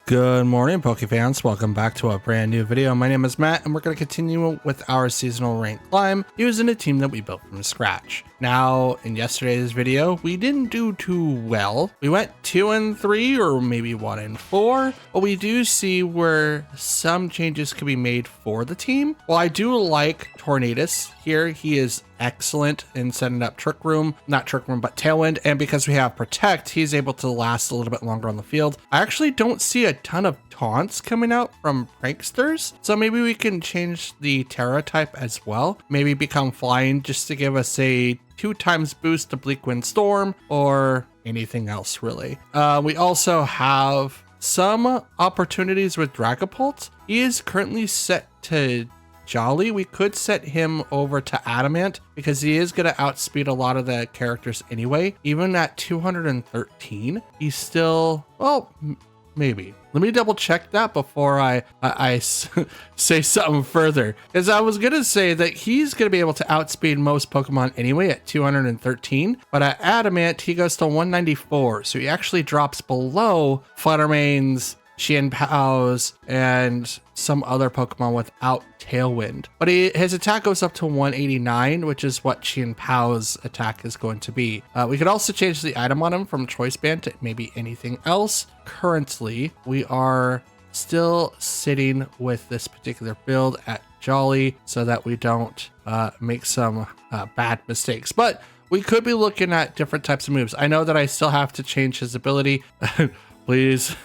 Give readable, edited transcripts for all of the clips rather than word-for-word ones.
Good morning, Pokefans. Welcome back to a brand new video. My name is Matt, and we're going to continue with our seasonal rank climb using a team that we built from scratch. Now, in yesterday's video, we didn't do too well. We went 2 and 3, or maybe 1 and 4, but we do see where some changes can be made for the team. Well, I do like Tornadus here. He is excellent in setting up Trick Room, not Trick Room, but Tailwind. And because we have Protect, he's able to last a little bit longer on the field. I actually don't see a ton of taunts coming out from pranksters, so maybe we can change the Terra type as well. Maybe become Flying just to give us a 2x boost to Bleak Wind Storm or anything else really. We also have some opportunities with Dragapult. He is currently set to Jolly. We could set him over to Adamant because he is going to outspeed a lot of the characters anyway. Even at 213, he's still, well, maybe. Let me double check that before I say something further, because I was going to say that he's going to be able to outspeed most Pokemon anyway at 213, but at Adamant, he goes to 194. So he actually drops below Fluttermane's, Xianpao's, and some other Pokemon without Tailwind. But his attack goes up to 189, which is what Xianpao's attack is going to be. We could also change the item on him from Choice Band to maybe anything else. Currently, we are still sitting with this particular build at Jolly so that we don't make some bad mistakes. But we could be looking at different types of moves. I know that I still have to change his ability. Please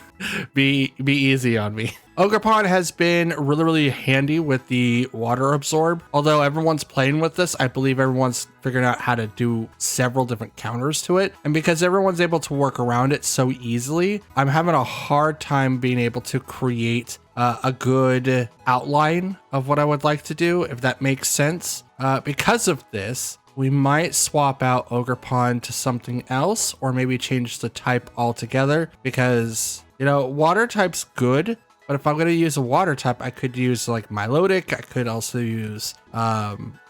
be easy on me. Ogerpon has been really handy with the water absorb. Although everyone's playing with this, I believe everyone's figuring out how to do several different counters to it. And because everyone's able to work around it so easily, I'm having a hard time being able to create a good outline of what I would like to do, if that makes sense. Because of this, we might swap out Ogerpon to something else, or maybe change the type altogether, because, you know, water type's good, but if I'm going to use a water type, I could use like Milotic. I could also use,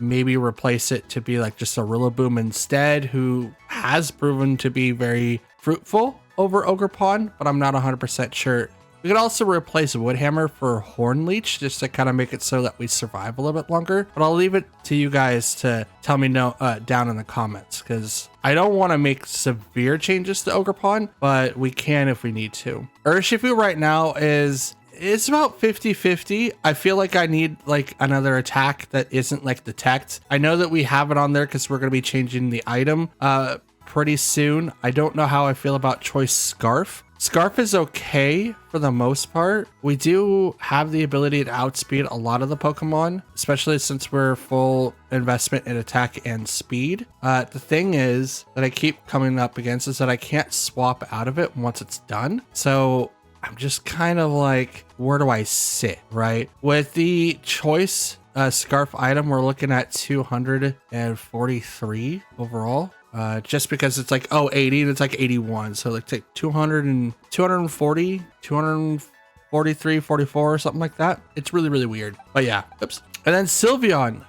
maybe replace it to be like just a Rillaboom instead, who has proven to be very fruitful over Ogerpon, but I'm not 100% sure. We could also replace Woodhammer for Horn Leech just to kind of make it so that we survive a little bit longer. But I'll leave it to you guys to tell me down in the comments, because I don't want to make severe changes to Ogerpon, but we can if we need to. Urshifu right now it's about 50-50. I feel like I need like another attack that isn't like Detect. I know that we have it on there because we're going to be changing the item pretty soon. I don't know how I feel about Choice Scarf. Scarf is okay for the most part. We do have the ability to outspeed a lot of the Pokemon, especially since we're full investment in attack and speed. The thing is that I keep coming up against is that I can't swap out of it once it's done. So I'm just kind of like, where do I sit, right? With the Choice Scarf item, we're looking at 243 overall. Just because it's like, oh, 80 and it's like 81. So like take 200 and 240, 243, 44 or something like that. It's really weird. But yeah, oops. And then Sylveon.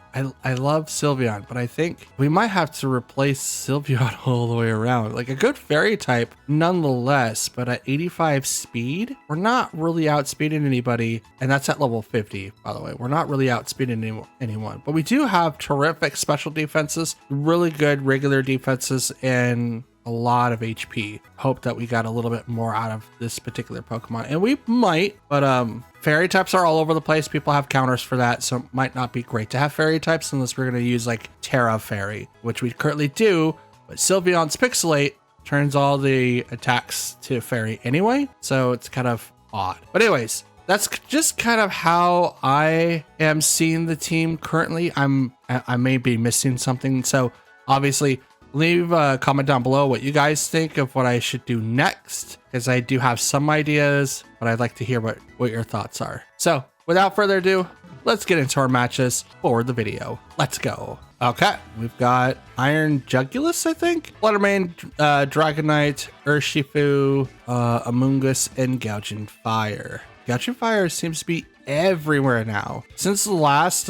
I love Sylveon, but I think we might have to replace Sylveon all the way around. Like a good fairy type nonetheless, but at 85 speed, we're not really outspeeding anybody. And that's at level 50, by the way. We're not really outspeeding anyone, but we do have terrific special defenses, really good regular defenses, and a lot of HP. Hope that we got a little bit more out of this particular Pokemon, and we might, but fairy types are all over the place. People have counters for that, so it might not be great to have fairy types unless we're going to use like Terra Fairy, which we currently do, but Sylveon's Pixelate turns all the attacks to fairy anyway, so it's kind of odd. But anyways, that's just kind of how I am seeing the team currently. I may be missing something, so obviously leave a comment down below what you guys think of what I should do next, because I do have some ideas, but I'd like to hear what your thoughts are. So without further ado, let's get into our matches for the video. Let's go. Okay, we've got Iron Jugulus, I think, Fluttermane, Dragonite, Urshifu, Amoonguss, and Gouging Fire. Gouging Fire seems to be everywhere now. Since the last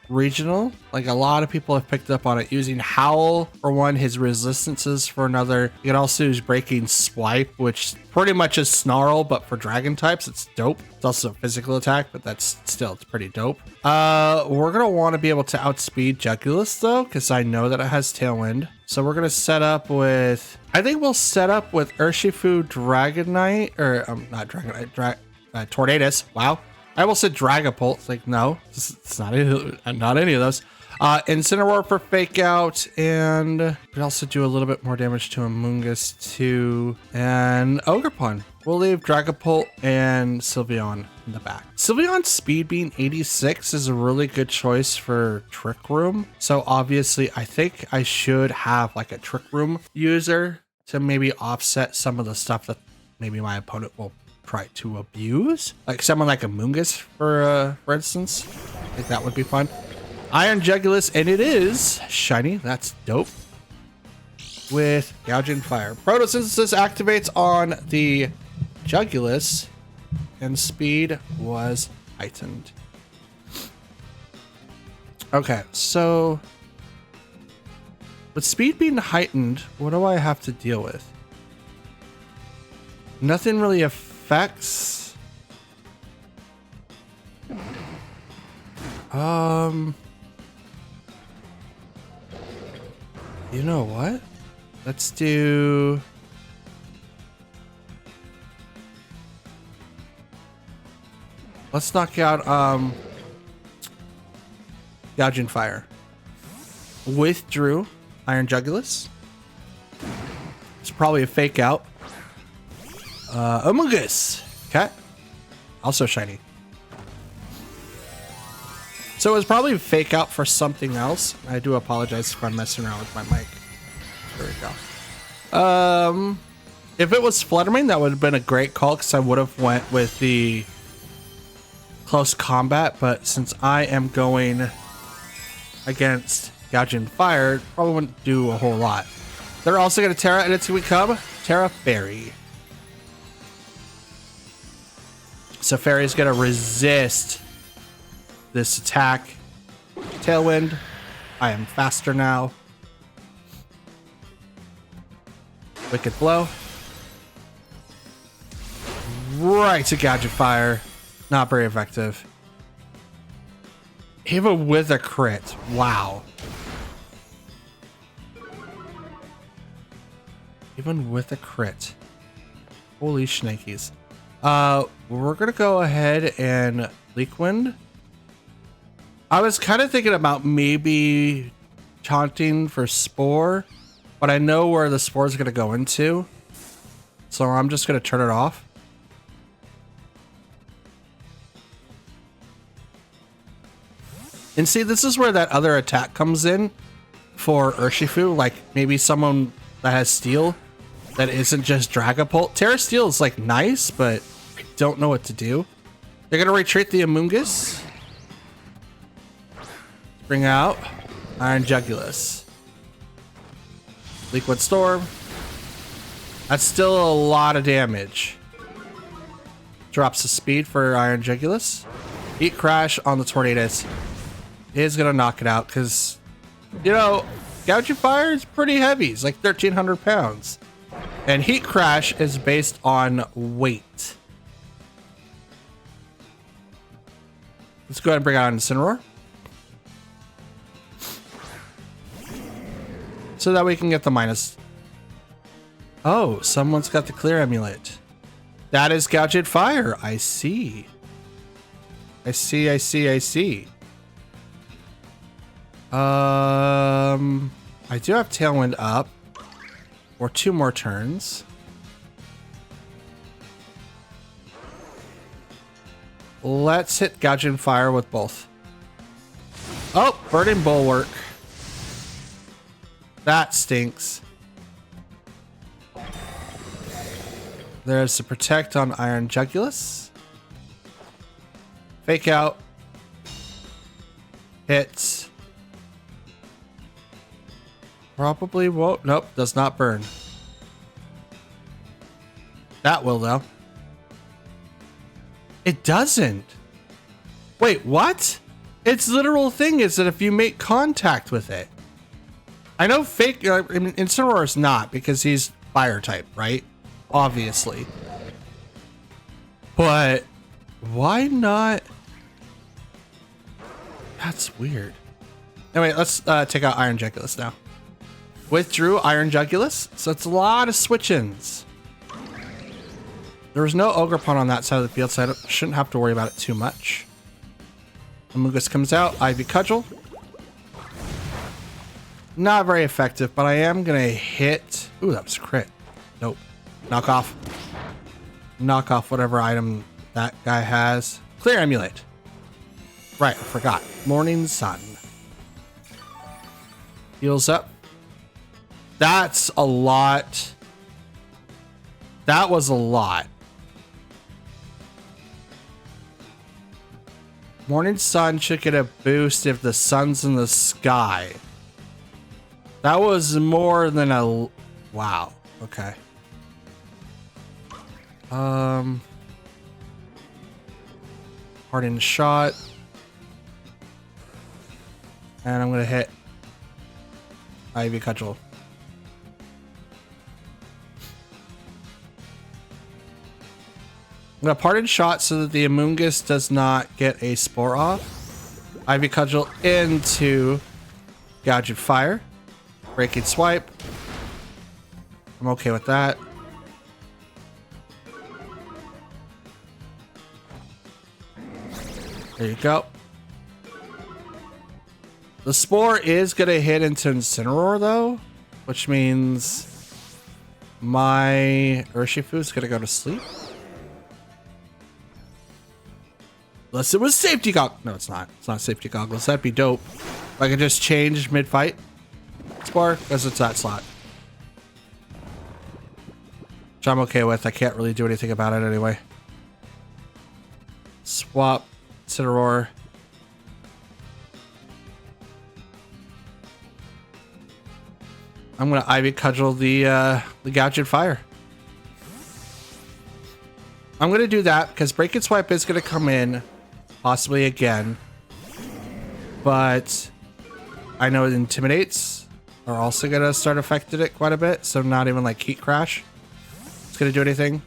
regional, like a lot of people have picked up on it, using Howl for one, his resistances for another. You can also use Breaking Swipe, which pretty much is Snarl, but for dragon types, it's dope. It's also a physical attack, but that's still, it's pretty dope. We're gonna want to be able to outspeed Jugulus though, because I know that it has Tailwind. So we're gonna set up with, I think we'll set up with Urshifu Dragonite, or not Dragonite, Tornadus. Wow. I almost said Dragapult. It's like, no, it's not any of those. Incineroar for Fake Out, and we also do a little bit more damage to Amoonguss too, and Ogerpon. We'll leave Dragapult and Sylveon in the back. Sylveon's speed being 86 is a really good choice for Trick Room. So obviously, I think I should have like a Trick Room user to maybe offset some of the stuff that maybe my opponent will try to abuse, like someone like Amoonguss for instance. I think that would be fun. Iron Jugulus, and it is shiny. That's dope. With Gouging Fire, Photosynthesis activates on the Jugulus, and speed was heightened. Okay, so with speed being heightened, what do I have to deal with? Nothing really affects. You know what? Let's do. Let's knock out Gouging Fire. Withdrew Iron Jugulus. It's probably a Fake Out. Amoonguss. Cat. Also shiny. So it was probably a Fake Out for something else. I do apologize if I'm messing around with my mic. There we go. If it was Fluttermane, that would have been a great call because I would have went with the close combat. But since I am going against Gouging Fire, probably wouldn't do a whole lot. They're also going to Terra, and it's going to become Terra Fairy. So Fairy is going to resist this attack. Tailwind. I am faster now. Wicked Blow. Right to Gouging Fire. Not very effective. Even with a crit. Wow. Even with a crit. Holy shnikes. We're gonna go ahead and Leak Wind. I was kind of thinking about maybe taunting for Spore, but I know where the Spore is gonna go into, so I'm just gonna turn it off. And see, this is where that other attack comes in for Urshifu, like maybe someone that has Steel that isn't just Dragapult. Terra Steel is like nice, but I don't know what to do. They're gonna retreat the Amoonguss. Bring out Iron Jugulus. Liquid Storm. That's still a lot of damage. Drops the speed for Iron Jugulus. Heat Crash on the Tornadus is gonna knock it out because, you know, Gouging Fire is pretty heavy. It's like 1,300 pounds. And Heat Crash is based on weight. Let's go ahead and bring out Incineroar, so that we can get the minus. Oh, someone's got the Clear Amulet. That is Gouging Fire. I see. I see. I do have Tailwind up for 2 more turns. Let's hit Gouging Fire with both. Oh, Burning Bulwark. That stinks. There's the Protect on Iron Jugulus. Fake Out. Hits. Probably won't. Nope, does not burn. That will, though. It doesn't. Wait, what? Its literal thing is that if you make contact with it. I know fake, I mean, Incineroar is not because he's fire type, right? Obviously. But why not? That's weird. Anyway, let's take out Iron Jugulus now. Withdrew Iron Jugulus, so it's a lot of switch-ins. There was no Ogerpon on that side of the field, so I shouldn't have to worry about it too much. Amoonguss comes out, Ivy Cudgel. Not very effective, but I am gonna hit. Ooh, that was a crit. Nope. Knock off. Knock off whatever item that guy has. Clear Amulet. Right, I forgot. Morning Sun. Heals up. That's a lot. That was a lot. Morning Sun should get a boost if the sun's in the sky. That was more than a... Wow. Okay. Hardened shot. And I'm going to hit Ivy Cudgel. I'm going to Pardon Shot so that the Amoonguss does not get a Spore off. Ivy Cudgel into Gouged Fire. Breaking Swipe. I'm okay with that. There you go. The Spore is going to hit into Incineroar though, which means my Urshifu is going to go to sleep. Unless it was safety goggles. No, it's not. It's not safety goggles. That'd be dope. If I could just change mid-fight. Spore, because it's that slot. Which I'm okay with. I can't really do anything about it anyway. Swap. Incineroar. I'm going to Ivy Cudgel the Gouged Fire. I'm going to do that because Break and Swipe is going to come in. Possibly again. But I know it Intimidates are also going to start affecting it quite a bit. So not even like Heat Crash. It's going to do anything.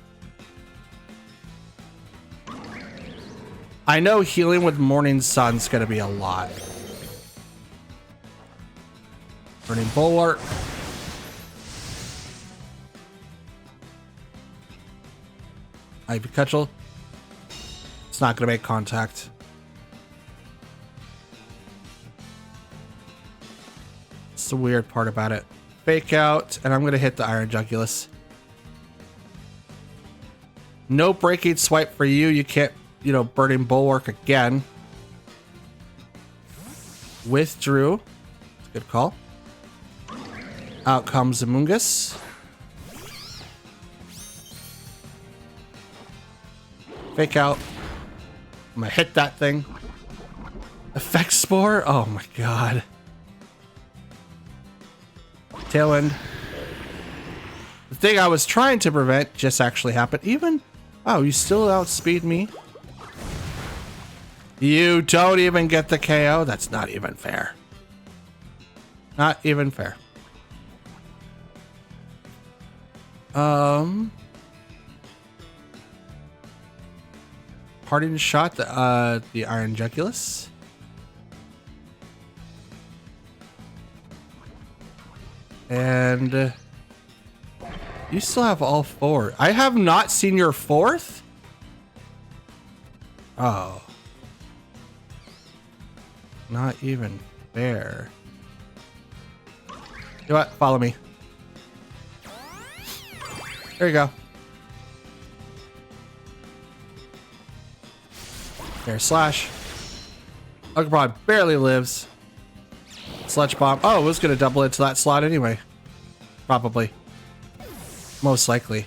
I know healing with Morning Sun's going to be a lot. Burning Bulwark. Ivy Cudgel. It's not going to make contact. It's the weird part about it. Fake out, and I'm going to hit the Iron Jugulus. No Breaking Swipe for you. You can't, you know, Burning Bulwark again. Withdrew. Good call. Out comes Amoonguss. Fake out. I'm gonna hit that thing. Effect Spore? Oh my god. Tailwind. The thing I was trying to prevent just actually happened. Even... Oh, you still outspeed me? You don't even get the KO? That's not even fair. Not even fair. Parting Shot the Iron Jugulus. And you still have all four. I have not seen your fourth? Oh. Not even fair. You know what? Follow me. There you go. There, slash. Ugabron barely lives. Sludge Bomb. Oh, it was going to double into that slot anyway. Probably. Most likely.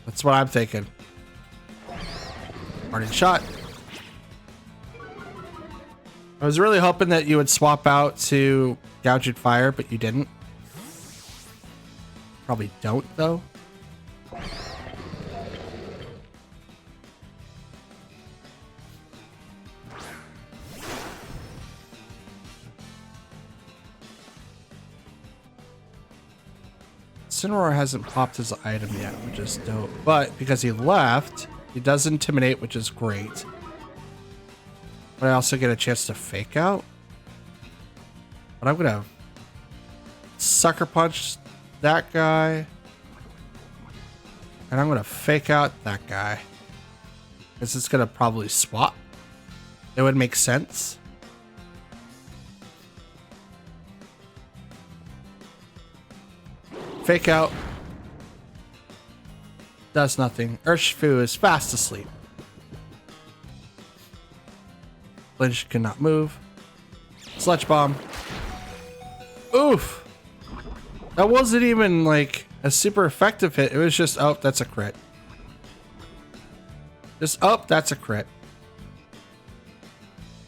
That's what I'm thinking. Parting Shot. I was really hoping that you would swap out to Gouged Fire, but you didn't. Probably don't, though. Incineroar hasn't popped his item yet, which is dope. But because he left, he does Intimidate, which is great. But I also get a chance to Fake Out. But I'm gonna Sucker Punch that guy. And I'm gonna Fake Out that guy. Because it's gonna probably swap. It would make sense. Fake Out. Does nothing. Urshifu is fast asleep. Lynch cannot move. Sludge Bomb. Oof. That wasn't even like a super effective hit. It was just, oh, that's a crit. Just, oh, that's a crit.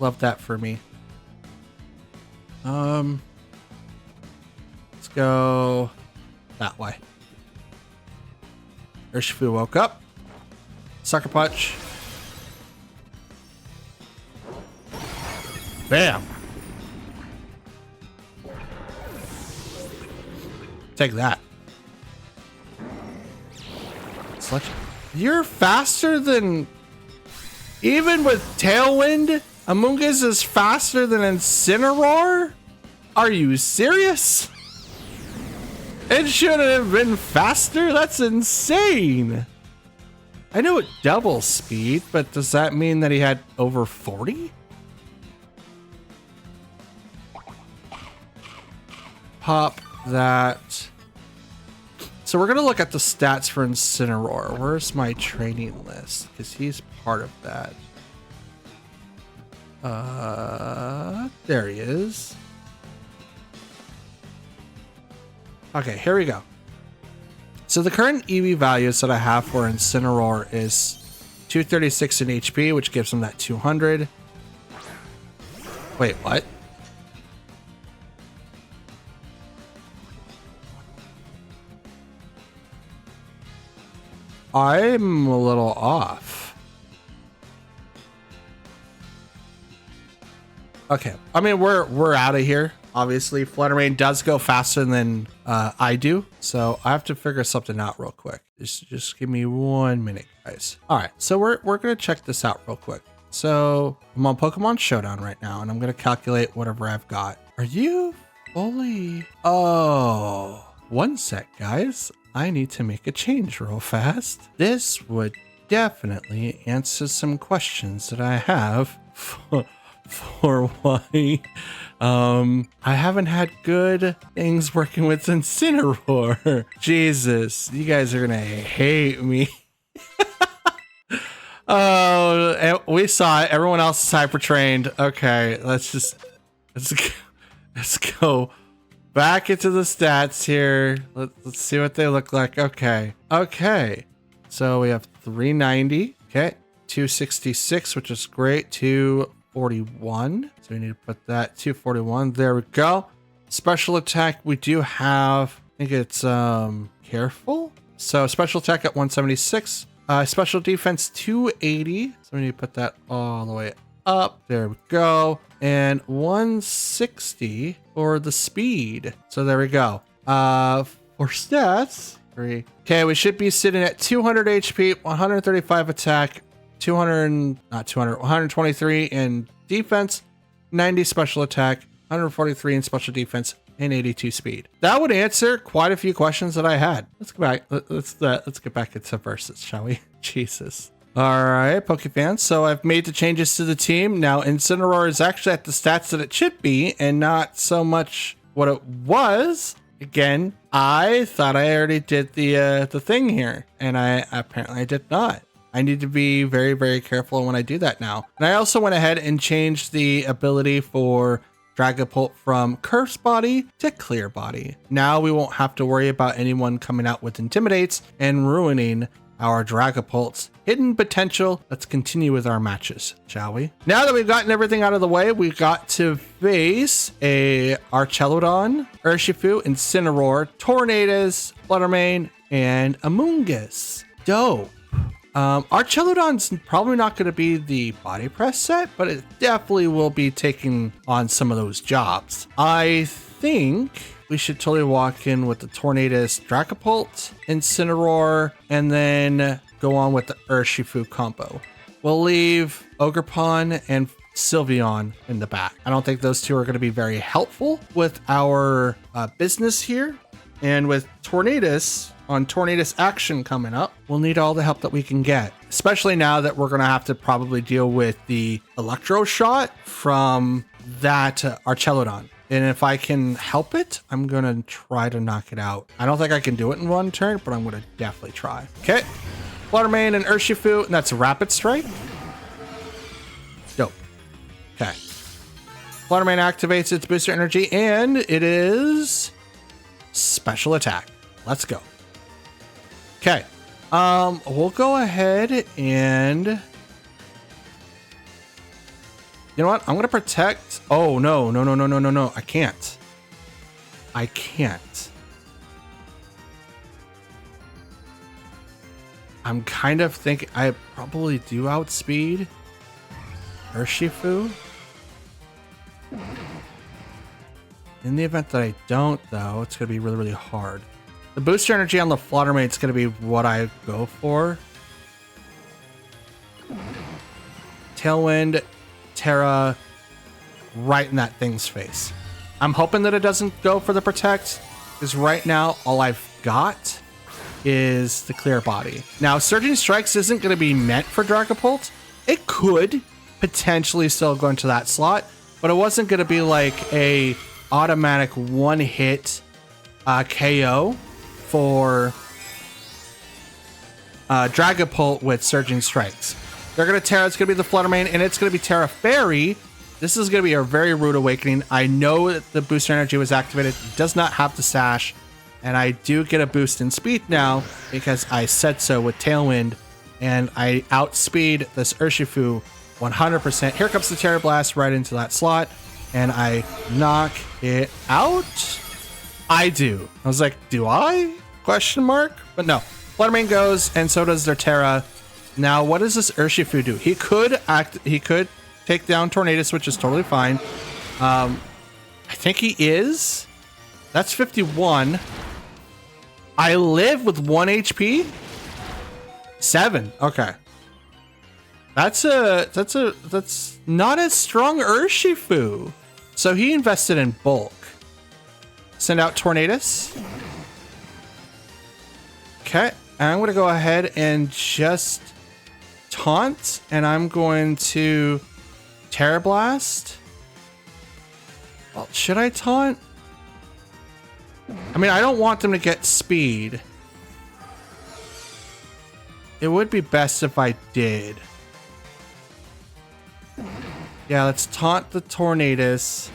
Love that for me. Let's go that way. Urshifu woke up. Sucker Punch. Bam. Take that. Sludge. You're faster than... Even with Tailwind, Amoonguss is faster than Incineroar? Are you serious? It shouldn't have been faster? That's insane. I know it doubles speed, but does that mean that he had over 40? Pop that. So we're going to look at the stats for Incineroar. Where's my training list? Because he's part of that. There he is. Okay, here we go. So the current EV values that I have for Incineroar is 236 in HP, which gives him that 200. Wait, what? I'm a little off. Okay, I mean we're out of here. Obviously, Flutter Mane does go faster than I do, so I have to figure something out real quick. Just give me 1 minute, guys. All right, so we're gonna check this out real quick. So I'm on Pokemon Showdown right now, and I'm gonna calculate whatever I've got. Are you fully? Oh, one sec, guys. I need to make a change real fast. This would definitely answer some questions that I have for why I haven't had good things working with Incineroar. Jesus, you guys are gonna hate me. Oh, we saw it. Everyone else is hyper trained. Okay, let's go back into the stats here. Let's see what they look like. Okay. So we have 390. Okay. 266, which is great. 241. So we need to put that 241. There we go. Special attack. We do have, I think it's careful. So special attack at 176. Special defense 280. So we need to put that all the way up. There we go. And 160 for the speed. So there we go. For stats, 3. Okay, we should be sitting at 200 HP, 135 attack, 123 in defense, 90 special attack, 143 in special defense, and 82 speed. That would answer quite a few questions that I had. Let's go back. Let's get back into versus, shall we? Jesus. All right, Pokefans. So I've made the changes to the team. Now Incineroar is actually at the stats that it should be and not so much what it was. Again, I thought I already did the thing here, and I apparently did not. I need to be very, very careful when I do that now. And I also went ahead and changed the ability for Dragapult from Curse Body to Clear Body. Now we won't have to worry about anyone coming out with Intimidates and ruining our Dragapult's hidden potential. Let's continue with our matches, shall we? Now that we've gotten everything out of the way, we've got to face a Archelodon, Urshifu, Incineroar, Tornadus, Flutter Mane, and Amoonguss. Dope. Archelodon's probably not going to be the body press set, but it definitely will be taking on some of those jobs. I think we should totally walk in with the Tornadus Dragapult, Incineroar, and then go on with the Urshifu combo. We'll leave Ogerpon and Sylveon in the back. I don't think those two are going to be very helpful with our business here. And with Tornadus on Tornadus action coming up, we'll need all the help that we can get, especially now that we're going to have to probably deal with the Electro Shot from that Archelodon. And if I can help it, I'm going to try to knock it out. I don't think I can do it in one turn, but I'm going to definitely try. Okay. Fluttermane and Urshifu, and that's Rapid Strike. Dope. Okay. Fluttermane activates its booster energy, and it is special attack. Let's go. Okay. We'll go ahead and... You know what? I'm going to protect... Oh, no. I can't. I'm kind of thinking I probably do outspeed Urshifu. In the event that I don't, though, it's going to be really, really hard. The booster energy on the Fluttermane is going to be what I go for. Tailwind, Terra, right in that thing's face. I'm hoping that it doesn't go for the Protect, because right now all I've got is the Clear Body. Now, Surging Strikes isn't going to be meant for Dragapult. It could potentially still go into that slot, but it wasn't going to be like a automatic one-hit KO for Dragapult with Surging Strikes. They're going to Terra. It's going to be the Fluttermane, and it's going to be Terra Fairy. This is going to be a very rude awakening. I know that the booster energy was activated. It does not have the Sash, and I do get a boost in speed now because I said so with Tailwind, and I outspeed this Urshifu 100%. Here comes the Terra Blast right into that slot, and I knock it out. I do. I was like, do I? Question mark? But no. Fluttermane goes, and so does their Terra. Now, what does this Urshifu do? He could take down Tornadus, which is totally fine. I think he is. That's 51. I live with 1 HP. 7. Okay. That's not as strong Urshifu. So he invested in bulk. Send out Tornadus. Okay. And I'm going to go ahead and just taunt, and I'm going to Terra Blast. Well, should I taunt? I mean, I don't want them to get speed. It would be best if I did. Yeah, let's taunt the Tornadus.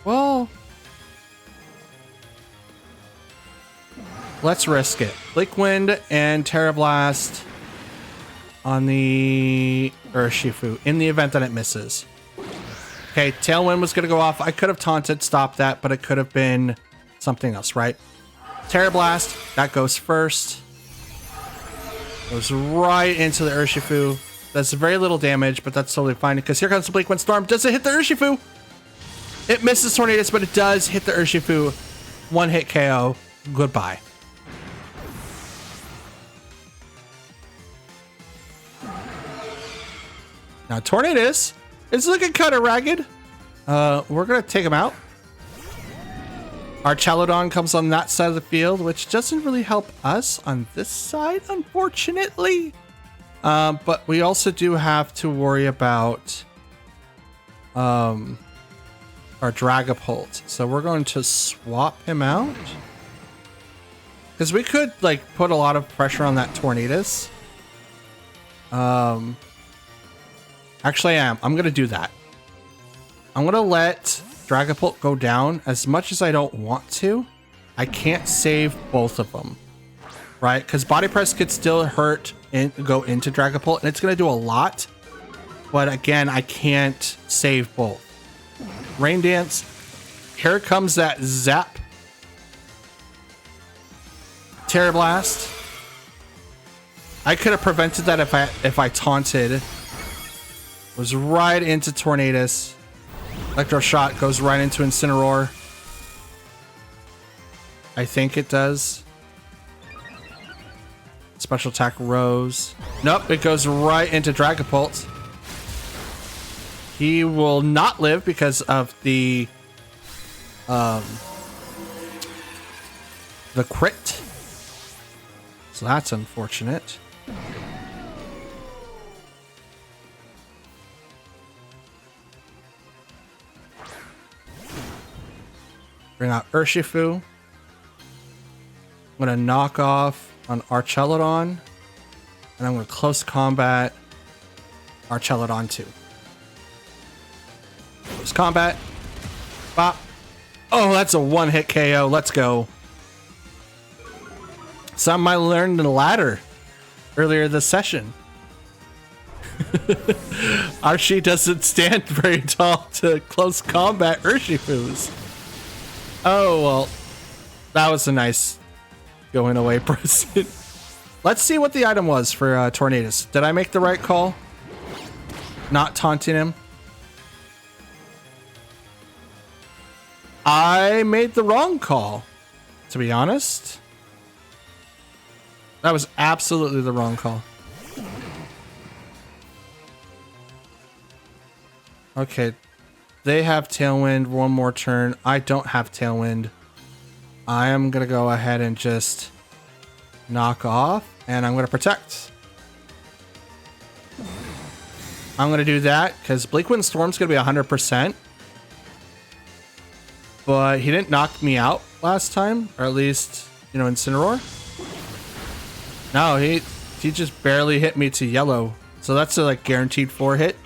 Well, let's risk it. Bleak Wind and Terra Blast on the Urshifu in the event that it misses. Okay, Tailwind was going to go off. I could have taunted, stopped that, but it could have been something else, right? Terra Blast, that goes first. Goes right into the Urshifu. That's very little damage, but that's totally fine because here comes the Bleak Wind Storm. Does it hit the Urshifu? It misses Tornadus, but it does hit the Urshifu. One hit KO. Goodbye. Now Tornadus is looking kind of ragged. We're going to take him out. Archelodon comes on that side of the field, which doesn't really help us on this side, unfortunately. But we also do have to worry about our Dragapult. So we're going to swap him out. Because we could like put a lot of pressure on that Tornadus. Actually, I'm going to do that. I'm going to let Dragapult go down. As much as I don't want to, I can't save both of them. Right? Because Body Press could still hurt and go into Dragapult, and it's going to do a lot. But again, I can't save both. Rain Dance. Here comes that Zap. Terra Blast. I could have prevented that if I taunted. Goes right into Tornadus. Electro Shot goes right into Incineroar. I think it does. Special attack Rose. Nope, it goes right into Dragapult. He will not live because of the crit. So that's unfortunate. Bring out Urshifu. I'm gonna knock off on Archelodon, and I'm gonna close combat Archelodon too. Close combat. Bop. Oh, that's a one-hit KO. Let's go. Something I learned in the ladder earlier this session. Archie doesn't stand very tall to close combat Urshifus. Oh, well, that was a nice going away present. Let's see what the item was for Tornadus. Did I make the right call? Not taunting him? I made the wrong call, to be honest. That was absolutely the wrong call. Okay, they have Tailwind, one more turn. I don't have Tailwind. I am going to go ahead and just knock off, and I'm going to protect. I'm going to do that because Bleakwind Storm's going to be 100%. But he didn't knock me out last time, or at least, you know, Incineroar. No, he just barely hit me to yellow. So that's a like guaranteed 4 hit.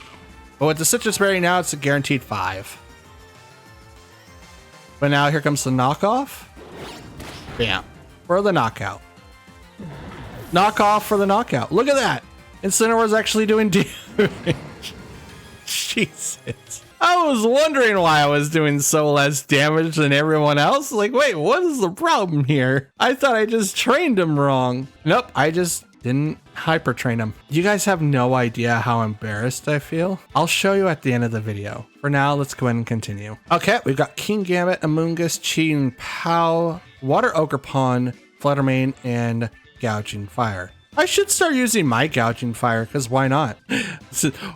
But with the Citrus Berry now, it's a guaranteed 5. But now here comes the knockoff. Bam. For the knockout. Knockoff for the knockout. Look at that. Incineroar's actually doing damage. Jesus. I was wondering why I was doing so less damage than everyone else. Like, wait, what is the problem here? I thought I just trained him wrong. Nope, I just didn't hyper train him. You guys have no idea how embarrassed I feel. I'll show you at the end of the video. For now, let's go ahead and continue. Okay, we've got Kingambit, Amoonguss, Cheating Pow, Water Ogerpon, Fluttermane, and Gouging Fire. I should start using my Gouging Fire, because why not?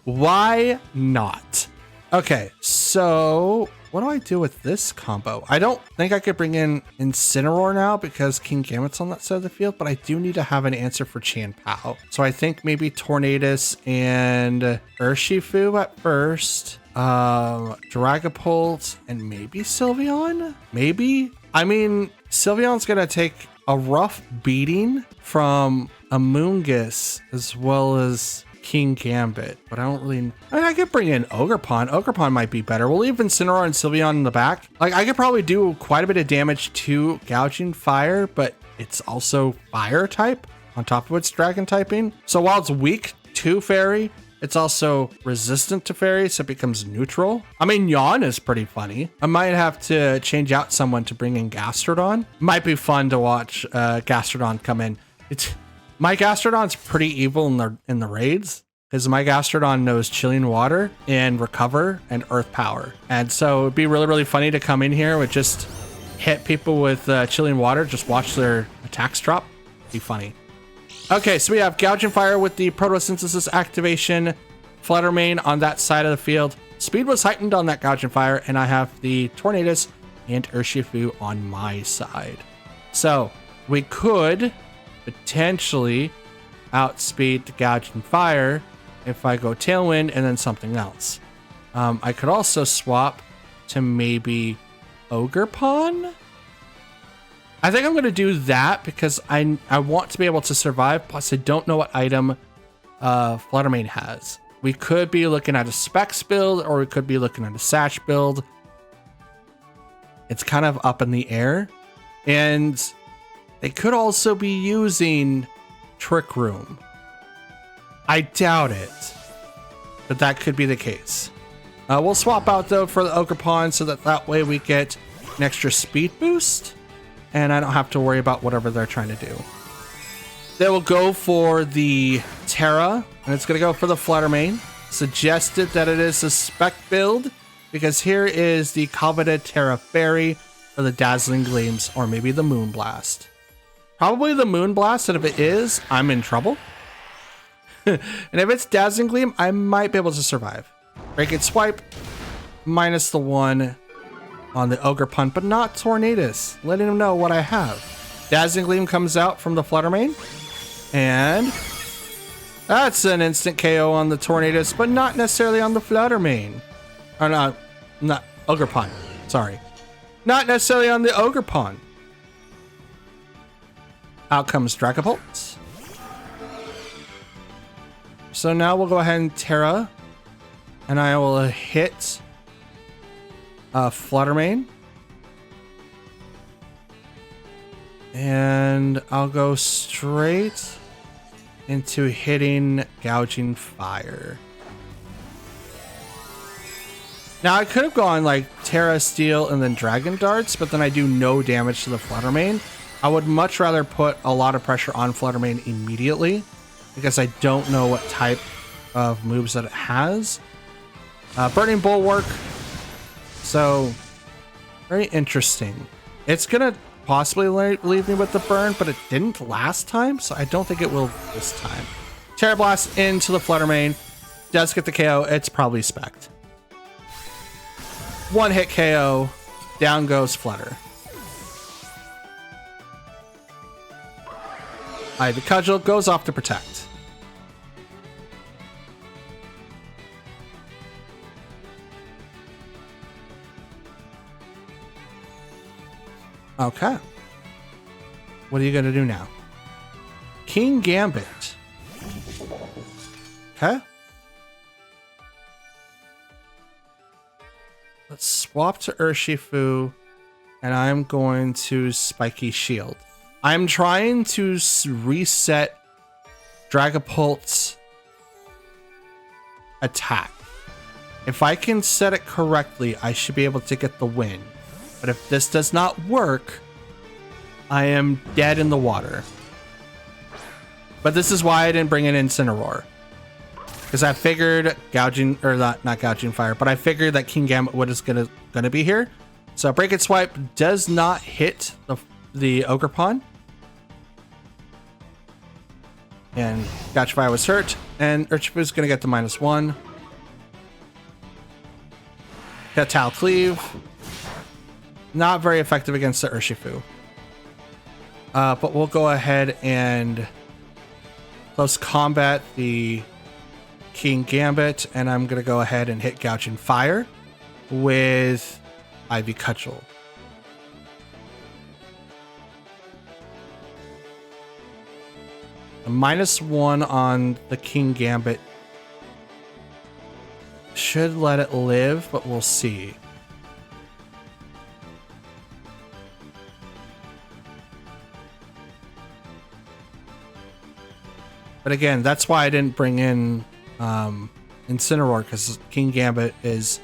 Why not? Okay, so what do I do with this combo? I don't think I could bring in Incineroar now because Kingambit's on that side of the field, but I do need to have an answer for Chien-Pao. So I think maybe Tornadus and Urshifu at first. Dragapult and maybe Sylveon? Maybe? I mean, Sylveon's gonna take a rough beating from Amoonguss as well as Kingambit, but I don't really... I mean, I could bring in Ogerpon. Ogerpon might be better. We'll leave Incineroar and Sylveon in the back. Like, I could probably do quite a bit of damage to Gouging Fire, but it's also Fire type on top of its Dragon typing. So while it's weak to Fairy, it's also resistant to Fairy, so it becomes neutral. I mean, Yawn is pretty funny. I might have to change out someone to bring in Gastrodon. Might be fun to watch Gastrodon come in. My Gastrodon's pretty evil in the raids, because my Gastrodon knows Chilling Water and Recover and Earth Power. And so it'd be really, really funny to come in here with just hit people with Chilling Water, just watch their attacks drop. Be funny. Okay, so we have Gouging Fire with the Photosynthesis activation, Fluttermane on that side of the field. Speed was heightened on that Gouging Fire, and I have the Tornadus and Urshifu on my side. So we could potentially outspeed the Gouging Fire if I go Tailwind and then something else. I could also swap to maybe Ogerpon. I think I'm going to do that because I want to be able to survive. Plus, I don't know what item Fluttermane has. We could be looking at a Specs build, or we could be looking at a Satch build. It's kind of up in the air. And they could also be using Trick Room. I doubt it, but that could be the case. We'll swap out though for the Ogerpon so that way we get an extra speed boost, and I don't have to worry about whatever they're trying to do. They will go for the Terra, and it's going to go for the Fluttermane. suggested that it is a spec build because here is the coveted Terra Fairy for the Dazzling Gleams, or maybe the Moonblast. Probably the Moonblast, and if it is, I'm in trouble. And if it's Dazzling Gleam, I might be able to survive. Break it, swipe, minus the 1 on the Ogerpon, but not Tornadus, letting him know what I have. Dazzling Gleam comes out from the Fluttermane, and that's an instant KO on the Tornadus, but not necessarily on the Fluttermane. Or not Ogerpon, sorry. Not necessarily on the Ogerpon. Out comes Dragapult. So now we'll go ahead and Terra, and I will hit Fluttermane. And I'll go straight into hitting Gouging Fire. Now I could have gone like Terra, Steel, and then Dragon Darts, but then I do no damage to the Fluttermane. I would much rather put a lot of pressure on Fluttermane immediately because I don't know what type of moves that it has. Burning Bulwark. So, very interesting. It's going to possibly leave me with the burn, but it didn't last time, so I don't think it will this time. Terra Blast into the Fluttermane. Does get the KO. It's probably spec'd. One hit KO. Down goes Flutter. Ivy Cudgel goes off to protect. Okay. What are you going to do now? King Gambit. Okay. Let's swap to Urshifu, and I'm going to Spiky Shield. I'm trying to reset Dragapult's attack. If I can set it correctly, I should be able to get the win. But if this does not work, I am dead in the water. But this is why I didn't bring in Incineroar. Because I figured gouging, or not gouging fire, but I figured that King Gambit was gonna be here. So Break It Swipe does not hit the Ogerpon. And Gouge Fire was hurt, and Urshifu's gonna get the -1. Catal Cleave. Not very effective against the Urshifu. But we'll go ahead and close combat the King Gambit, and I'm going to go ahead and hit Gouging Fire with Ivy Cudgel. A -1 on the King Gambit should let it live, but we'll see. But again, that's why I didn't bring in Incineroar, because King Gambit is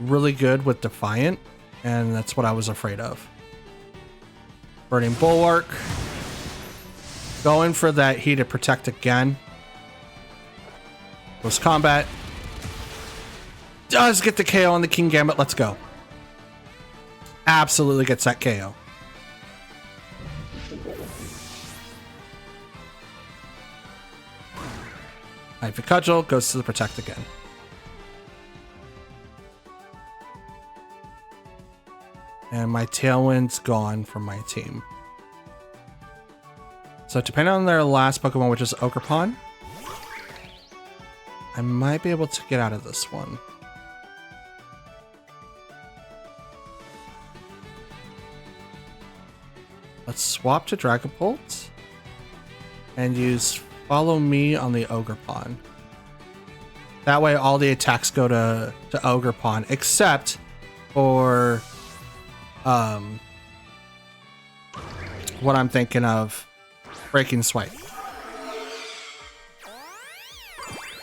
really good with Defiant, and that's what I was afraid of. Burning Bulwark. Going for that Heated Protect again. Close combat. Does get the KO on the King Gambit. Let's go. Absolutely gets that KO. Ivy Cudgel goes to the Protect again. And my Tailwind's gone from my team. So depending on their last Pokemon, which is Ogerpon, I might be able to get out of this one. Let's swap to Dragapult and use Follow Me on the Ogerpon. That way all the attacks go to Ogerpon, except for what I'm thinking of, Breaking Swipe.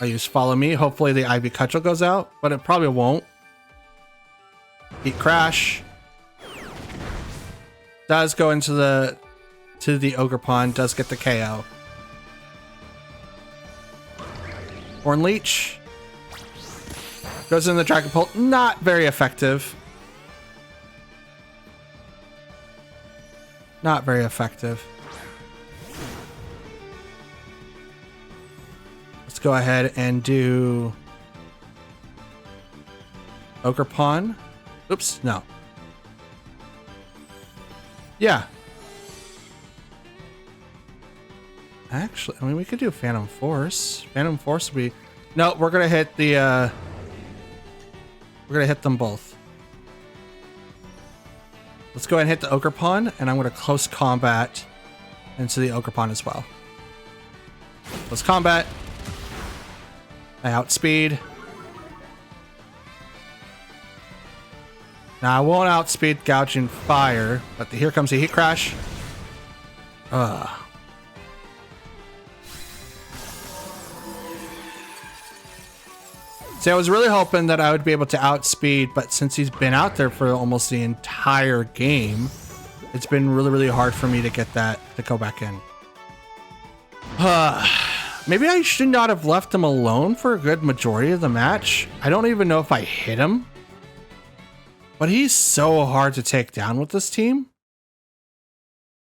I use Follow Me. Hopefully the Ivy Cudgel goes out, but it probably won't. Heat Crash. Does go into the Ogerpon, does get the KO. Horn Leech. Goes in the Dragon Pult. Not very effective. Not very effective. Let's go ahead and do Ogre Pawn. Oops, no. Yeah. Actually, I mean, we could do Phantom Force. Phantom Force would be... No, we're going to hit the... We're going to hit them both. Let's go ahead and hit the Ogre Pawn, and I'm going to close combat into the Ogre Pawn as well. Close combat. I outspeed. Now I won't outspeed Gouging Fire, but here comes the Heat Crash. See, I was really hoping that I would be able to outspeed, but since he's been out there for almost the entire game, it's been really, really hard for me to get that to go back in. Maybe I should not have left him alone for a good majority of the match. I don't even know if I hit him. But he's so hard to take down with this team.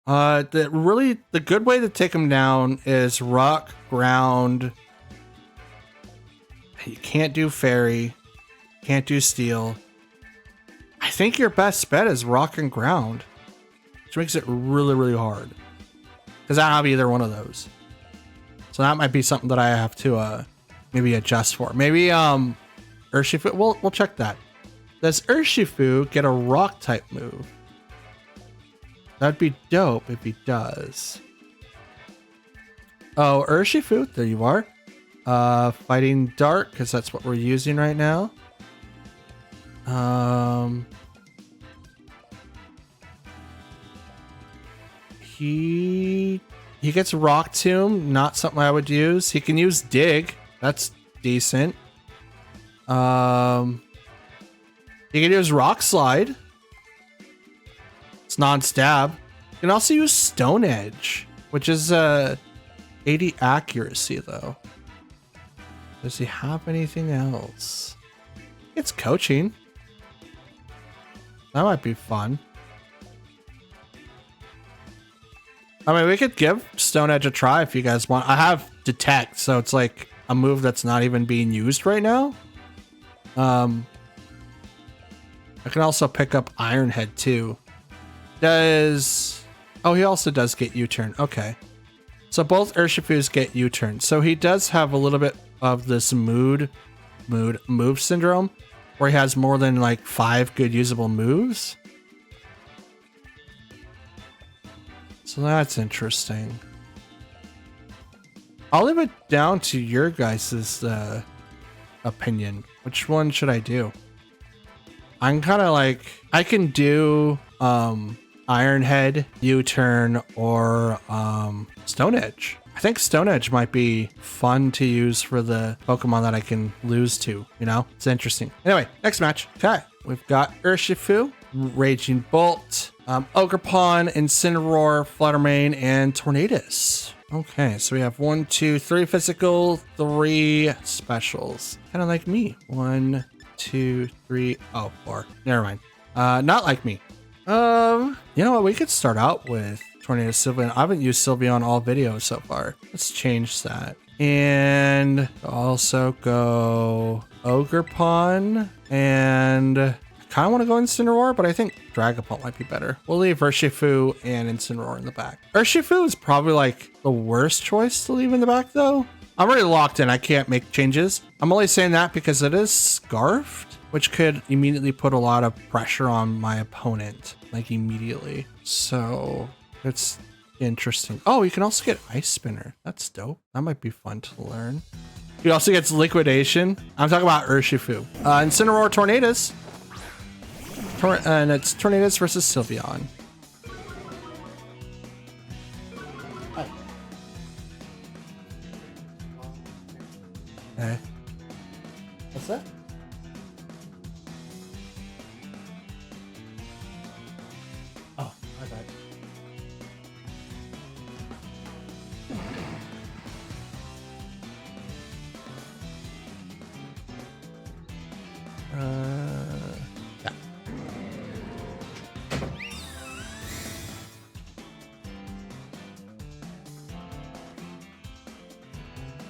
The good way to take him down is rock, ground. You can't do fairy. Can't do steel. I think your best bet is rock and ground, which makes it really, really hard. Because I don't have either one of those. So that might be something that I have to maybe adjust for. Maybe Urshifu. We'll check that. Does Urshifu get a rock type move? That'd be dope if he does. Oh, Urshifu, there you are. Fighting Dark, because that's what we're using right now. He gets Rock Tomb, not something I would use. He can use Dig. That's decent. You can use Rock Slide. It's non-stab. You can also use Stone Edge, which is 80 accuracy though. Does he have anything else? It's coaching. That might be fun. I mean, we could give Stone Edge a try if you guys want. I have Detect, so it's like a move that's not even being used right now. I can also pick up Iron Head too. Oh, he also does get U-turn. Okay. So both Urshifus get U-turn. So he does have a little bit of this move syndrome where he has more than like 5 good usable moves. So that's interesting. I'll leave it down to your guys' opinion. Which one should I do? I'm kind of like, I can do Iron Head, U-turn, or Stone Edge. I think Stone Edge might be fun to use for the Pokemon that I can lose to, you know? It's interesting. Anyway, next match. Okay, we've got Urshifu, Raging Bolt, Ogerpon, Incineroar, Fluttermane, and Tornadus. Okay, so we have 1, 2, 3 physical, 3 specials. Kind of like me. 1, 2, 3, oh, 4. Never mind. Not like me. You know what? We could start out with Tornado Sylveon. I haven't used Sylveon all videos so far. Let's change that. And also go Ogerpon. And I kind of want to go Incineroar, but I think Dragapult might be better. We'll leave Urshifu and Incineroar in the back. Urshifu is probably like the worst choice to leave in the back though. I'm already locked in. I can't make changes. I'm only saying that because it is Scarfed, which could immediately put a lot of pressure on my opponent, like immediately. So it's interesting. Oh, you can also get Ice Spinner. That's dope. That might be fun to learn. He also gets Liquidation. I'm talking about Urshifu. Incineroar Tornadus. And it's Tornadus versus Sylveon. Okay. What's that? Oh, my bad.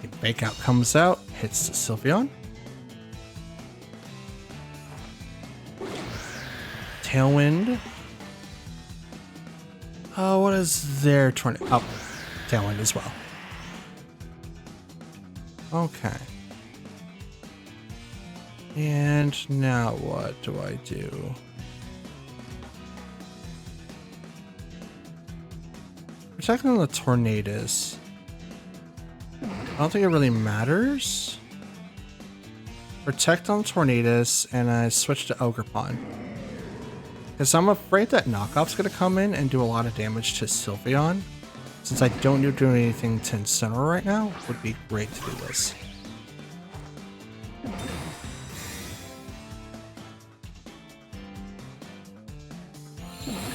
The Fake Out comes out, hits the Sylveon. Tailwind. Oh, what is their tornado? Oh, Tailwind as well. Okay. And now what do I do? Protecting the Tornadus. I don't think it really matters. Protect on Tornadus, and I switch to Ogerpon. Because I'm afraid that Knockoff's going to come in and do a lot of damage to Sylveon. Since I don't do anything to Incineroar right now, it would be great to do this.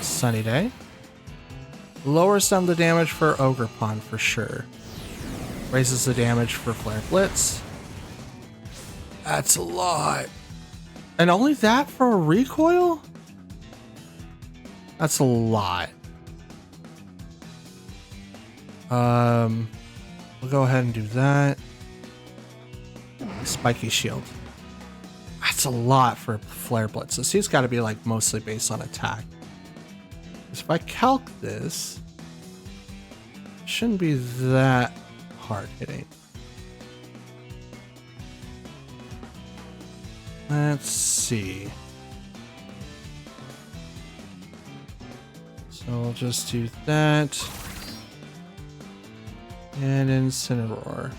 Sunny Day. Lowers down the damage for Ogerpon for sure. Raises the damage for Flare Blitz. That's a lot. And only that for a recoil? That's a lot. We'll go ahead and do that. Spiky Shield. That's a lot for Flare Blitz. This he's got to be like mostly based on attack. If I calc this, it shouldn't be that hard hitting. Let's see. So we'll just do that. And Incineroar.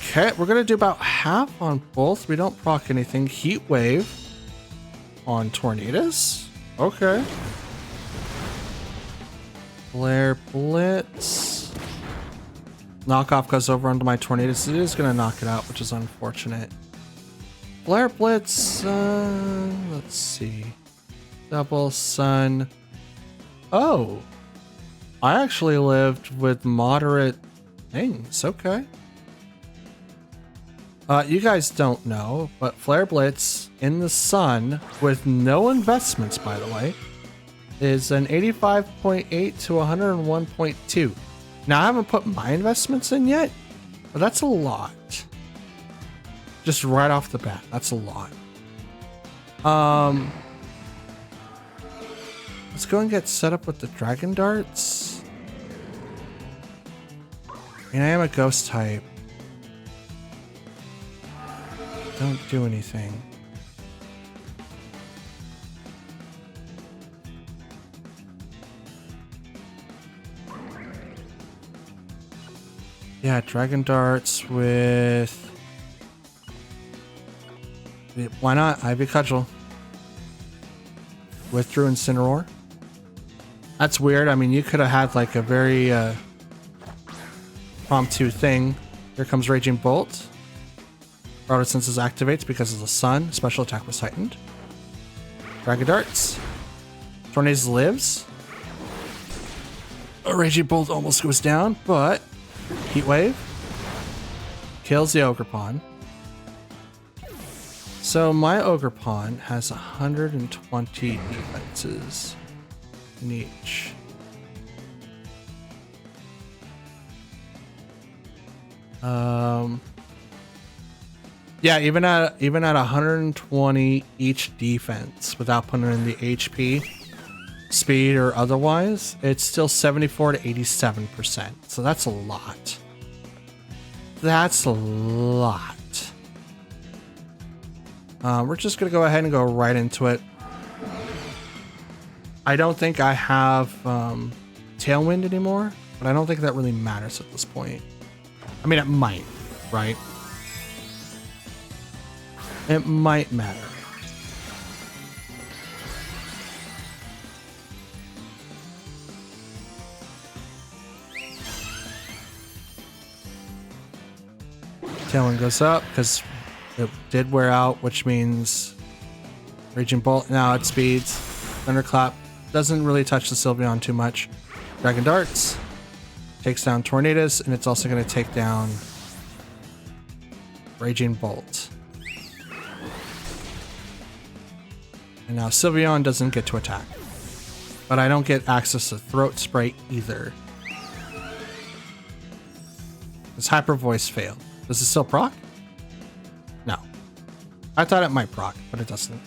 Okay, we're gonna do about half on both. We don't proc anything. Heat Wave on Tornadus. Okay. Flare Blitz. Knockoff goes over onto my Tornadus. It is gonna knock it out, which is unfortunate. Flare Blitz, let's see. Double Sun. Oh, I actually lived with moderate things. Okay. You guys don't know, but Flare Blitz in the sun with no investments, by the way, is an 85.8 to 101.2. Now I haven't put my investments in yet, but that's a lot. Just right off the bat, that's a lot. Let's go and get set up with the Dragon Darts. And I am a ghost type. Don't do anything. Yeah, Dragon Darts with... Why not? Ivy Cudgel. Withdrew Incineroar. That's weird. I mean, you could have had like a very impromptu thing. Here comes Raging Bolt. Router Senses activates because of the sun. Special attack was heightened. Dragon Darts. Tornadus lives. A Raging Bolt almost goes down, but Heat Wave kills the Ogerpon. So my Ogerpon has 120 defenses in each. Yeah, even at 120 each defense without putting in the HP, speed, or otherwise, it's still 74 to 87%. So that's a lot. That's a lot. We're just gonna go ahead and go right into it. I don't think I have Tailwind anymore, but I don't think that really matters at this point. I mean, it might, right? It might matter. Tailwind goes up because it did wear out, which means Raging Bolt now it speeds. Thunderclap doesn't really touch the Sylveon too much. Dragon Darts takes down Tornadus, and it's also going to take down Raging Bolt. And now Sylveon doesn't get to attack. But I don't get access to Throat Spray either. This Hyper Voice failed. Does it still proc? No. I thought it might proc, but it doesn't.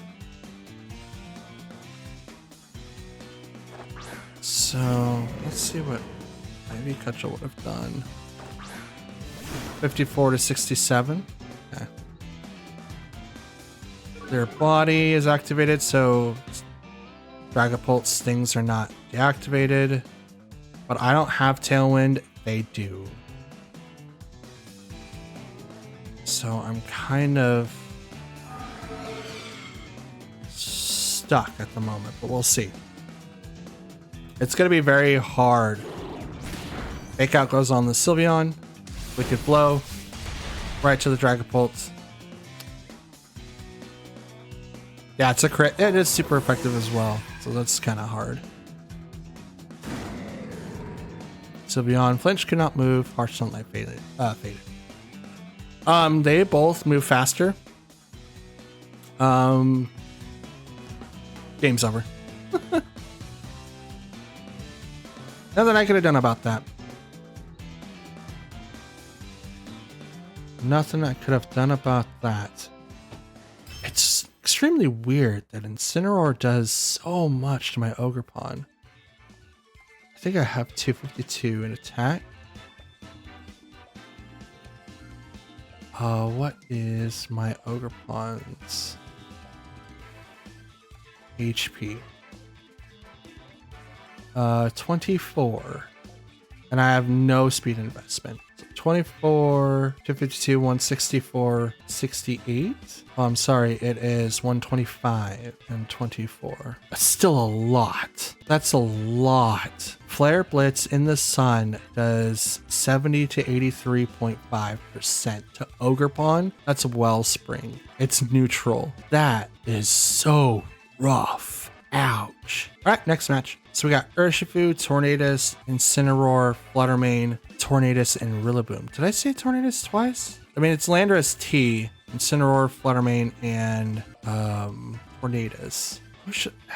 So let's see what maybe Kutcha would have done. 54 to 67. Okay. Their body is activated, so Dragapult stings are not deactivated. But I don't have Tailwind, they do. So I'm kind of stuck at the moment, but we'll see. It's going to be very hard. Fake Out goes on the Sylveon. Wicked Blow. Right to the Dragapult. Yeah, it's a crit. It is super effective as well. So that's kind of hard. Sylveon. Flinch cannot move. Harsh Sunlight faded. They both move faster. Game's over. Nothing I could have done about that. Nothing I could have done about that. It's extremely weird that Incineroar does so much to my Ogerpon. I think I have 252 in attack. What is my Ogerpon's HP? 24. And I have no speed investment. So 24, 252, 164, 68. Oh, I'm sorry. It is 125 and 24. That's still a lot. That's a lot. Flare Blitz in the sun does 70 to 83.5% to Ogerpon. That's Wellspring. It's neutral. That is so rough. Ouch. All right, next match. So we got Urshifu, Tornadus, Incineroar, Fluttermane, Tornadus, and Rillaboom. Did I say Tornadus twice? I mean, it's Landorus T, Incineroar, Fluttermane, and Tornadus.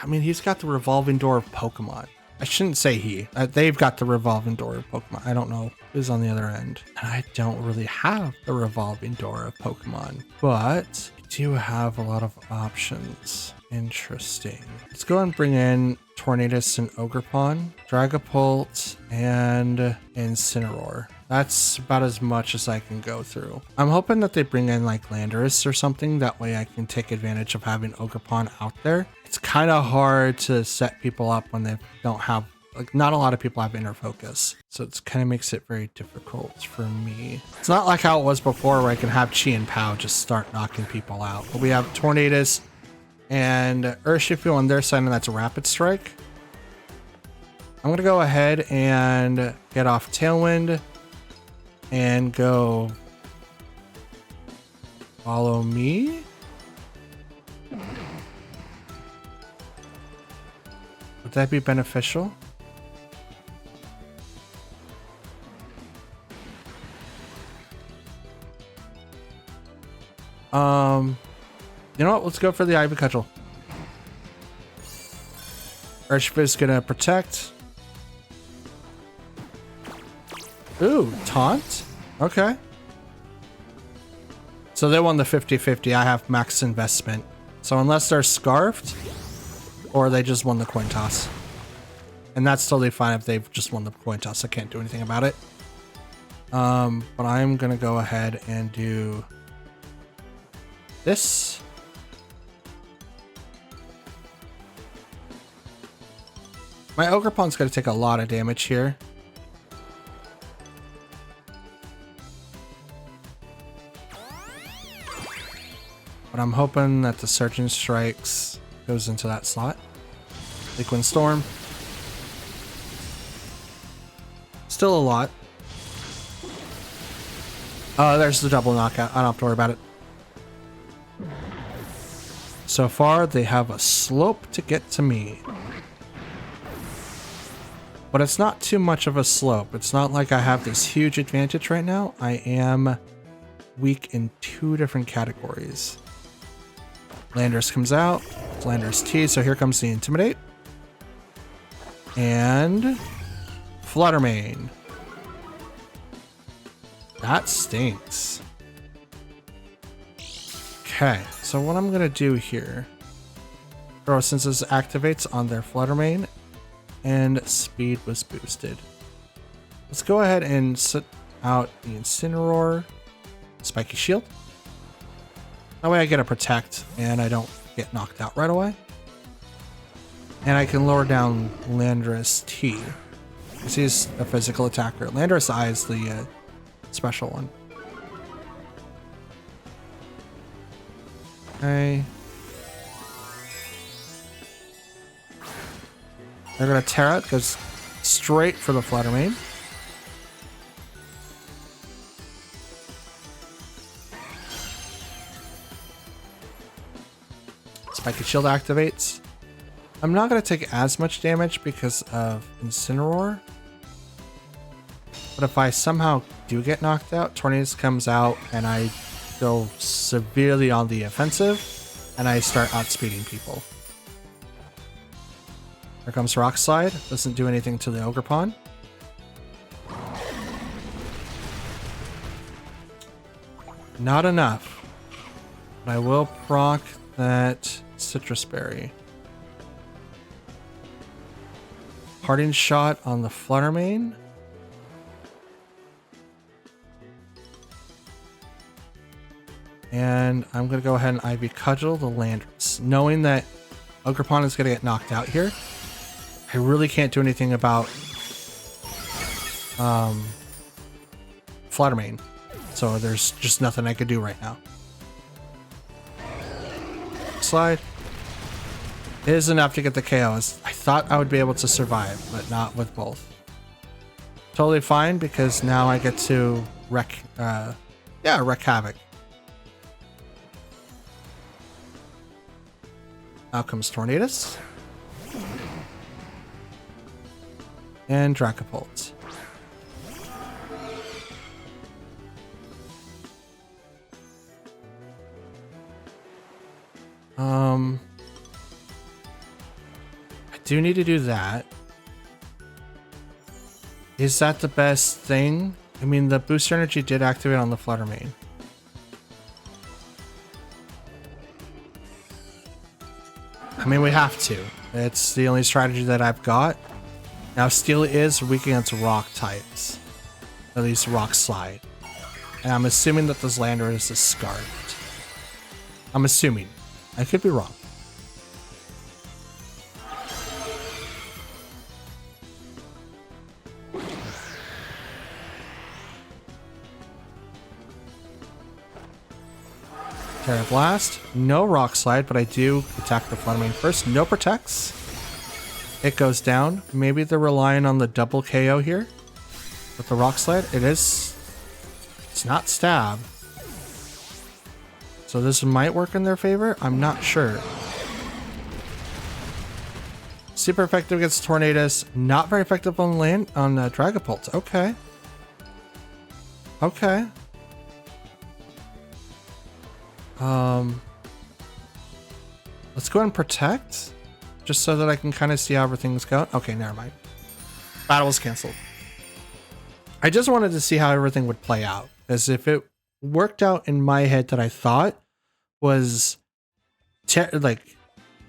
I mean, he's got the revolving door of Pokemon. I shouldn't say he. They've got the revolving door of Pokemon. I don't know who's on the other end. And I don't really have the revolving door of Pokemon. But I do have a lot of options. Interesting. Let's go and bring in Tornadus and Ogerpon, Dragapult, and Incineroar. That's about as much as I can go through. I'm hoping that they bring in like Landorus or something. That way I can take advantage of having Ogerpon out there. It's kind of hard to set people up when they don't have, like, not a lot of people have inner focus. So it kind of makes it very difficult for me. It's not like how it was before where I can have Chi and Pow just start knocking people out. But we have Tornadus and Urshifu on their side, and that's a Rapid Strike. I'm going to go ahead and get off Tailwind and go Follow Me. Would that be beneficial? You know what? Let's go for the Ivy Cudgel. Urshifu's gonna protect. Ooh, taunt? Okay. So they won the 50-50. I have max investment. So unless they're scarfed, or they just won the coin toss. And that's totally fine if they've just won the coin toss. I can't do anything about it. But I'm gonna go ahead and do this. My Ogerpon's gonna take a lot of damage here. But I'm hoping that the Surgeon Strikes goes into that slot. Liquid Storm. Still a lot. There's the double knockout. I don't have to worry about it. So far, they have a slope to get to me. But it's not too much of a slope. It's not like I have this huge advantage right now. I am weak in two different categories. Landorus comes out. Landorus T, so here comes the Intimidate. And Fluttermane. That stinks. Okay, so what I'm gonna do here, since this activates on their Flutter Mane and speed was boosted. Let's go ahead and set out the Incineroar, Spiky Shield. That way I get a protect and I don't get knocked out right away. And I can lower down Landorus T. Because he's a physical attacker. Landorus I is the special one. Okay. They're gonna Terra. It goes straight for the Flutter Mane. Spiky Shield activates. I'm not going to take as much damage because of Incineroar. But if I somehow do get knocked out, Tornadus comes out and I go severely on the offensive and I start outspeeding people. Here comes Rock Slide. Doesn't do anything to the Ogerpon. Not enough. But I will proc that Citrus Berry. Parting Shot on the Flutter Mane. And I'm going to go ahead and Ivy Cudgel the Landorus. Knowing that Ogerpon is going to get knocked out here, I really can't do anything about Flutter Mane. So there's just nothing I could do right now. Slide. It is enough to get the KOs. I thought I would be able to survive, but not with both. Totally fine because now I get to wreak havoc. Out comes Tornadus. And Dracopult. I do need to do that. Is that the best thing? I mean, the booster energy did activate on the Flutter Mane. I mean, we have to. It's the only strategy that I've got. Now, Steel is weak against rock types. At least Rock Slide. And I'm assuming that this Landorus is scarfed. I'm assuming. I could be wrong. Terra Blast. No Rock Slide, but I do attack the Flutter Mane first. No protects. It goes down. Maybe they're relying on the double KO here with the Rock Slide. It is. It's not stab. So this might work in their favor. I'm not sure. Super effective against Tornadus. Not very effective on Dragapult. Okay. Okay. Let's go ahead and protect. Just so that I can kind of see how everything's going. Okay, never mind. Battle was canceled. I just wanted to see how everything would play out. As if it worked out in my head that I thought was like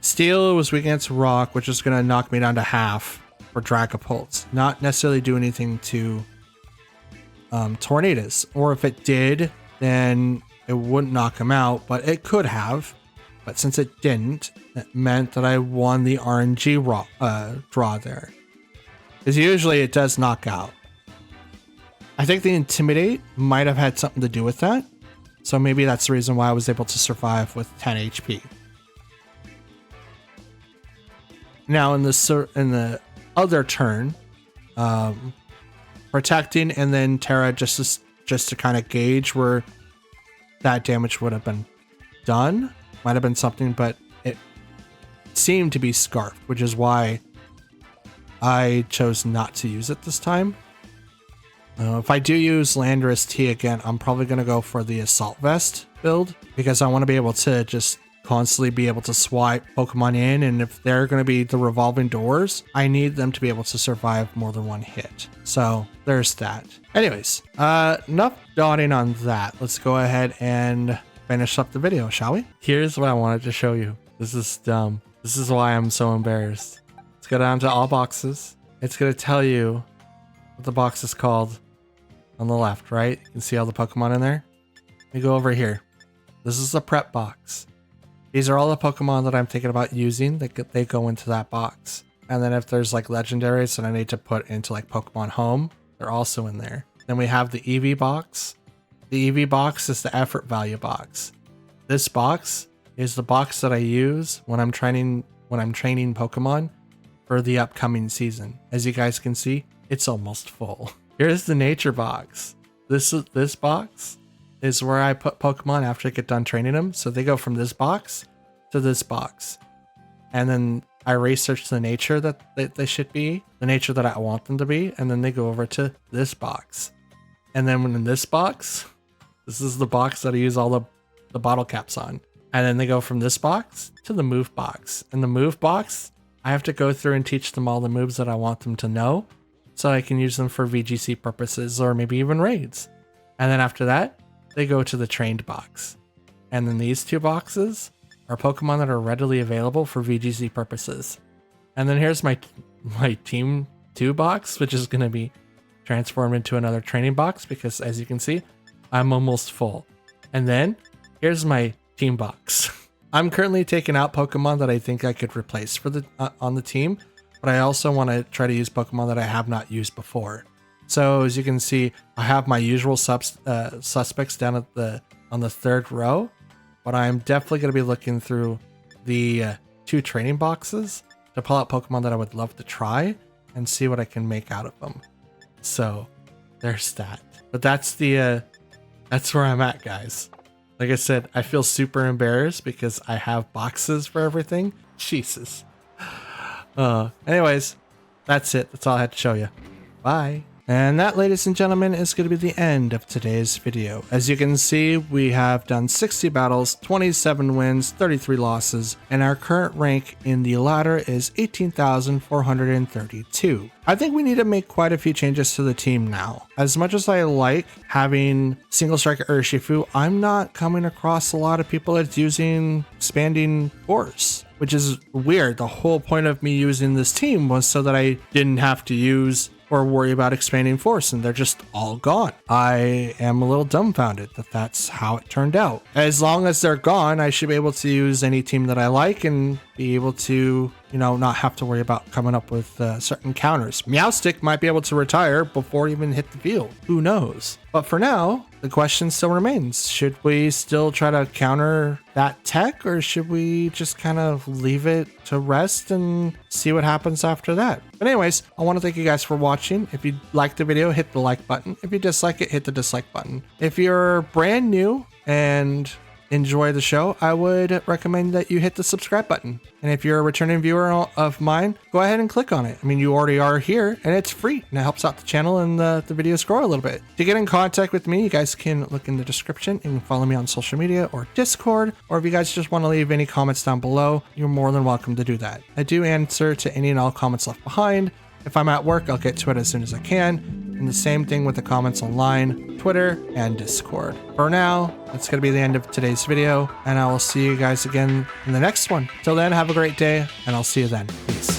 Steel was weak against Rock, which is going to knock me down to half for Dragapult. Not necessarily do anything to Tornadus. Or if it did, then it wouldn't knock him out, but it could have. But since it didn't, it meant that I won the RNG draw there. Because usually it does knock out. I think the Intimidate might have had something to do with that. So maybe that's the reason why I was able to survive with 10 HP. Now in the other turn, protecting and then Terra just to kind of gauge where that damage would have been done. Might have been something, but it seemed to be scarfed, which is why I chose not to use it this time. If I do use Landorus T again, I'm probably going to go for the Assault Vest build because I want to be able to just constantly be able to swipe Pokemon in, and if they're going to be the revolving doors, I need them to be able to survive more than one hit. So there's that. Anyways, enough dotting on that. Let's go ahead and finish up the video, shall we? Here's what I wanted to show you. This is dumb. This is why I'm so embarrassed. Let's go down to all boxes. It's going to tell you what the box is called on the left, right? You can see all the Pokemon in there. Let me go over here. This is the prep box. These are all the Pokemon that I'm thinking about using. They go into that box. And then if there's like legendaries that I need to put into like Pokemon Home, they're also in there. Then we have the EV box. The EV box is the effort value box. This box is the box that I use when I'm training Pokemon for the upcoming season. As you guys can see, it's almost full. Here's the nature box. This box is where I put Pokemon after I get done training them. So they go from this box to this box. And then I research the nature that they should be, the nature that I want them to be, and then they go over to this box. And then when in this box, this is the box that I use all the bottle caps on. And then they go from this box to the move box. And the move box, I have to go through and teach them all the moves that I want them to know, so I can use them for VGC purposes or maybe even raids. And then after that, they go to the trained box. And then these two boxes are Pokemon that are readily available for VGC purposes. And then here's my Team 2 box, which is going to be transformed into another training box because, as you can see, I'm almost full. And then here's my team box. I'm currently taking out Pokemon that I think I could replace for on the team, but I also want to try to use Pokemon that I have not used before. So as you can see, I have my usual suspects down at on the third row, but I'm definitely going to be looking through the 2 training boxes to pull out Pokemon that I would love to try and see what I can make out of them. So there's that. But that's where I'm at, guys. Like I said, I feel super embarrassed because I have boxes for everything. Jesus. Anyways, that's it. That's all I had to show you. Bye. And that, ladies and gentlemen, is going to be the end of today's video. As you can see, we have done 60 battles, 27 wins, 33 losses, and our current rank in the ladder is 18,432. I think we need to make quite a few changes to the team now. As much as I like having single striker Urshifu, I'm not coming across a lot of people that's using expanding force, which is weird. The whole point of me using this team was so that I didn't have to use or worry about expanding force, and they're just all gone. I am a little dumbfounded that that's how it turned out. As long as they're gone, I should be able to use any team that I like and be able to, not have to worry about coming up with certain counters. Meowstic might be able to retire before it even hit the field. Who knows? But for now, the question still remains. Should we still try to counter that tech, or should we just kind of leave it to rest and see what happens after that? But anyways, I want to thank you guys for watching. If you liked the video, hit the like button. If you dislike it, hit the dislike button. If you're brand new and enjoy the show, I would recommend that you hit the subscribe button. And if you're a returning viewer of mine, go ahead and click on it. I mean, you already are here and it's free and it helps out the channel and the videos grow a little bit. To get in contact with me, you guys can look in the description and follow me on social media or Discord, or if you guys just want to leave any comments down below, you're more than welcome to do that. I do answer to any and all comments left behind. If I'm at work, I'll get to it as soon as I can. And the same thing with the comments online, Twitter, and Discord. For now, that's going to be the end of today's video, and I will see you guys again in the next one. Till then, have a great day, and I'll see you then. Peace.